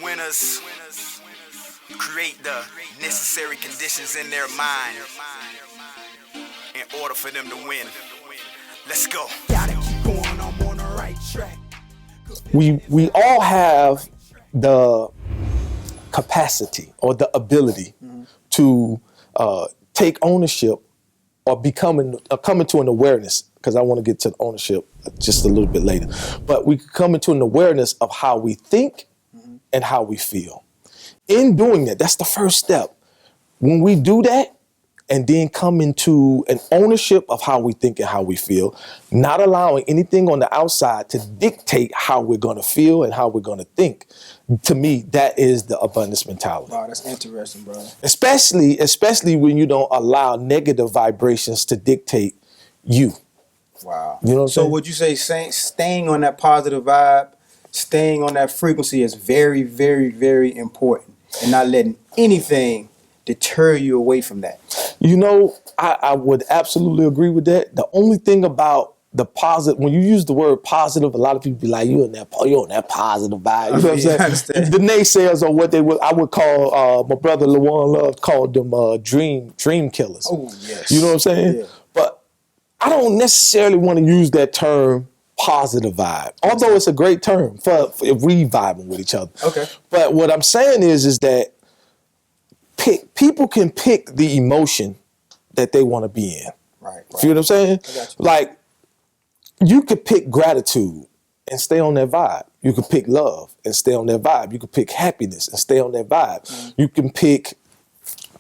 Winners create the necessary conditions in their mind in order for them to win. Let's go. Gotta keep going, I'm on the right track. We all have the capacity or the ability to take ownership or come into an awareness, because I want to get to ownership just a little bit later. But we come into an awareness of how we think and how we feel. In doing that, that's the first step. When we do that, and then come into an ownership of how we think and how we feel, not allowing anything on the outside to dictate how we're going to feel and how we're going to think. To me, that is the abundance mentality. Wow, that's interesting, bro. Especially when you don't allow negative vibrations to dictate you. Wow. You know what I'm saying? So would you say staying on that positive vibe, staying on that frequency is very, very, very important, and not letting anything deter you away from that? You know, I would absolutely agree with that. The only thing about the positive, when you use the word positive, a lot of people be like, you're on that positive vibe. You know what I'm saying? Understand. The naysayers are what I would call, my brother LaJuan Love called them dream killers. Oh, yes. You know what I'm saying? Yeah. But I don't necessarily want to use that term positive vibe, although it's a great term for we vibing with each other. Okay. But what I'm saying is that people can pick the emotion that they want to be in. Right. You know what I'm saying? I got you. Like, you could pick gratitude and stay on that vibe. You could pick love and stay on that vibe. You could pick happiness and stay on that vibe. You can pick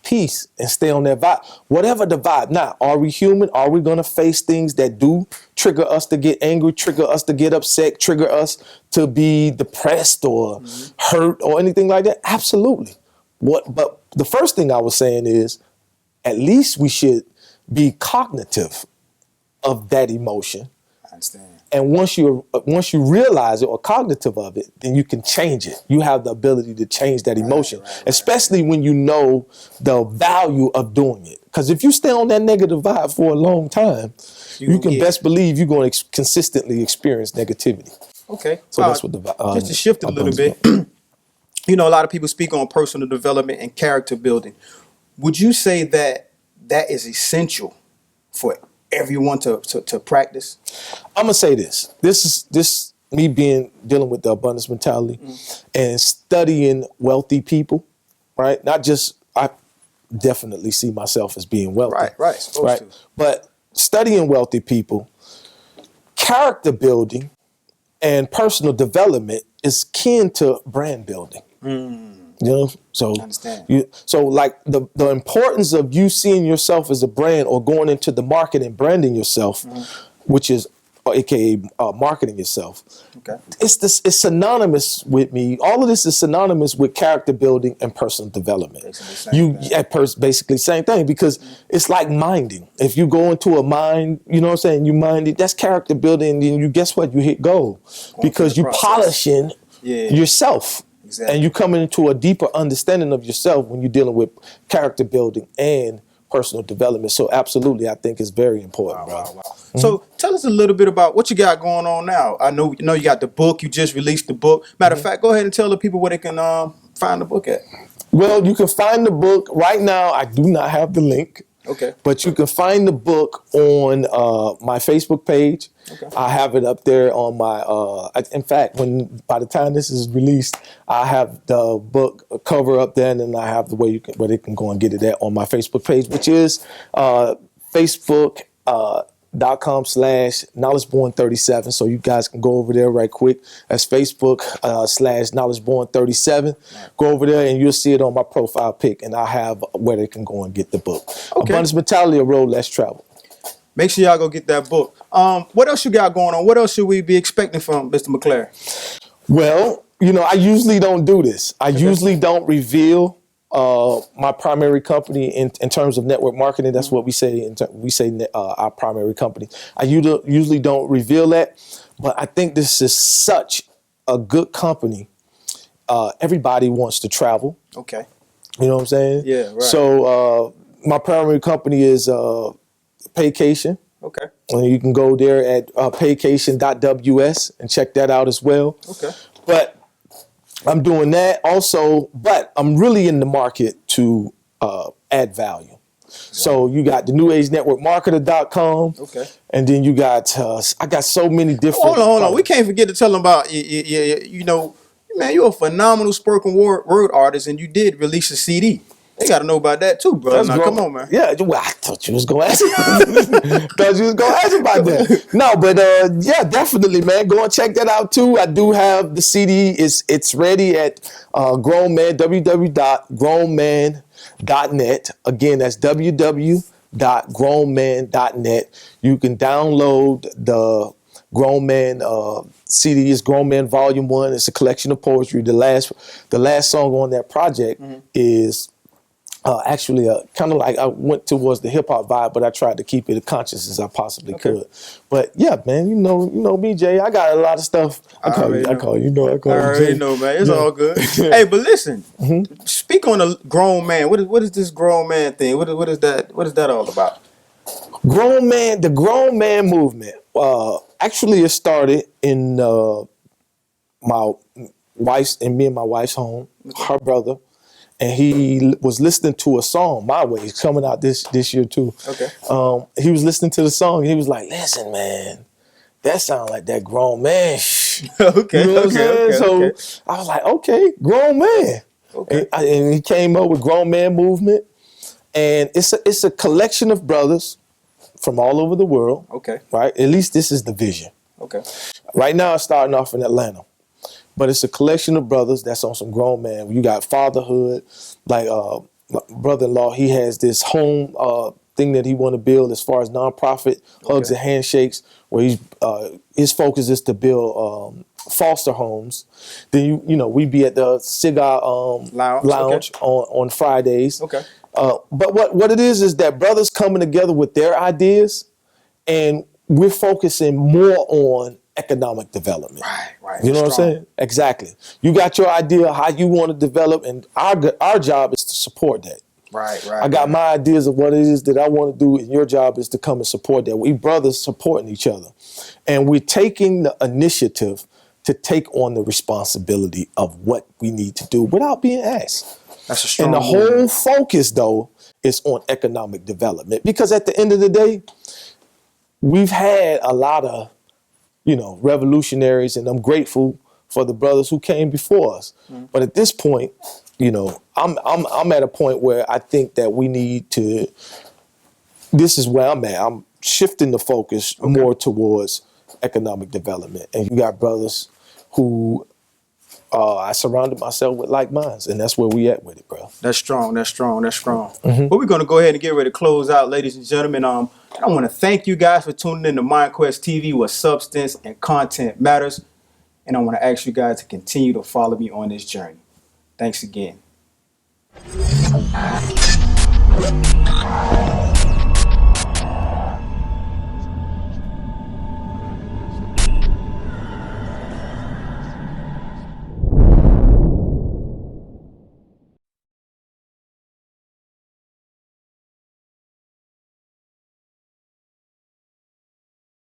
peace and stay on that vibe. Whatever the vibe. Now, are we human? Are we going to face things that do trigger us to get angry, trigger us to get upset, trigger us to be depressed or hurt or anything like that? Absolutely. But the first thing I was saying is, at least we should be cognitive of that emotion. I understand. And once you realize it or cognitive of it, then you can change it. You have the ability to change that emotion, especially when you know the value of doing it. Because if you stay on that negative vibe for a long time, you can best believe you're going to consistently experience negativity. Okay. So that's what the just to shift a little bit. You know, a lot of people speak on personal development and character building. Would you say that is essential for everyone to practice? I'm gonna say this. This me dealing with the abundance mentality and studying wealthy people, right? Not just, I definitely see myself as being wealthy. Right. Supposed to. But studying wealthy people, character building and personal development is kin to brand building. You know, so like the importance of you seeing yourself as a brand or going into the market and branding yourself, which is AKA marketing yourself. Okay. It's synonymous with me. All of this is synonymous with character building and personal development. Basically same thing, because it's like minding. If you go into a mind, you know what I'm saying, you mind it, that's character building, and you guess what? You hit goal because you polishing yourself. Exactly. And you coming into a deeper understanding of yourself when you're dealing with character building and personal development. So absolutely, I think it's very important, bro. Wow. So tell us a little bit about what you got going on now. I know you got the book. You just released the book. Matter of fact, go ahead and tell the people where they can find the book at. Well, you can find the book right now. I do not have the link. Okay. But you can find the book on my Facebook page. Okay. I have it up there on my, in fact, by the time this is released, I have the book cover up there, and then I have the way where they can go and get it at on my Facebook page, which is Facebook.com/Knowledgeborn37. So you guys can go over there right quick. That's Facebook/Knowledgeborn37. Go over there and you'll see it on my profile pic, and I have where they can go and get the book. Okay. Abundance Mentality, A Road Less Traveled. Make sure y'all go get that book. What else you got going on? What else should we be expecting from Mr. McClary? Well, you know, I usually don't do this. I usually don't reveal my primary company in terms of network marketing. That's what we say. Our primary company. I usually don't reveal that, but I think this is such a good company. Everybody wants to travel. Okay. You know what I'm saying? Yeah, right. So my primary company is Paycation. Okay. And you can go there at paycation.ws and check that out as well. Okay. But I'm doing that also, but I'm really in the market to add value. So you got the newagenetworkmarketer.com. Okay. And then you got, I got so many different. Hold on. We can't forget to tell them about, you know, man, you're a phenomenal spoken word artist, and you did release a CD. They got to know about that too, brother. Now, come on, man. Yeah, well, I thought you was going to ask. Thought you was going to ask about that. No, but yeah, definitely, man. Go and check that out too. I do have the CD. It's ready at Grown Man, www.grownman.net. Again, that's www.grownman.net. You can download the Grown Man CD. Is Grown Man Volume 1. It's a collection of poetry. The last song on that project is actually kind of like I went towards the hip hop vibe, but I tried to keep it as conscious as I possibly could. But yeah, man, you know me, Jay. I got a lot of stuff. I call you, Jay. I already know, man. It's all good. Hey, but listen, speak on a grown man. What is this grown man thing? What is that? What is that all about? The grown man movement. Actually, it started in my wife's and me and my wife's home. Her brother. And he was listening to a song, My Way. It's coming out this year too. Okay. He was listening to the song. And he was like, "Listen, man, that sounds like that grown man." Okay. You know what I'm saying? Okay. So I was like, "Okay, grown man." Okay. And he came up with Grown Man Movement, and it's a collection of brothers from all over the world. Okay. Right. At least this is the vision. Okay. Right now, it's starting off in Atlanta. But it's a collection of brothers that's on some grown man. You got fatherhood, like my brother-in-law, he has this home thing that he want to build as far as nonprofit hugs and handshakes, where he's his focus is to build foster homes. Then we be at the cigar lounge on Fridays. Okay. But what it is that brothers coming together with their ideas, and we're focusing more on economic development. Right. You know what I'm saying? Exactly. You got your idea how you want to develop, and our job is to support that. Right. I got my ideas of what it is that I want to do, and your job is to come and support that. We brothers supporting each other. And we're taking the initiative to take on the responsibility of what we need to do without being asked. That's a strong And the movement. whole focus, though, is on economic development. Because at the end of the day, we've had a lot of revolutionaries, and I'm grateful for the brothers who came before us. But at this point, I'm at a point where I think that we need to. This is where I'm at. I'm shifting the focus more towards economic development, and you got brothers who I surrounded myself with like minds, and that's where we at with it, bro. That's strong. But we're gonna go ahead and get ready to close out, ladies and gentlemen. I want to thank you guys for tuning in to MindQwezt TV, where substance and content matters. And I want to ask you guys to continue to follow me on this journey. Thanks again.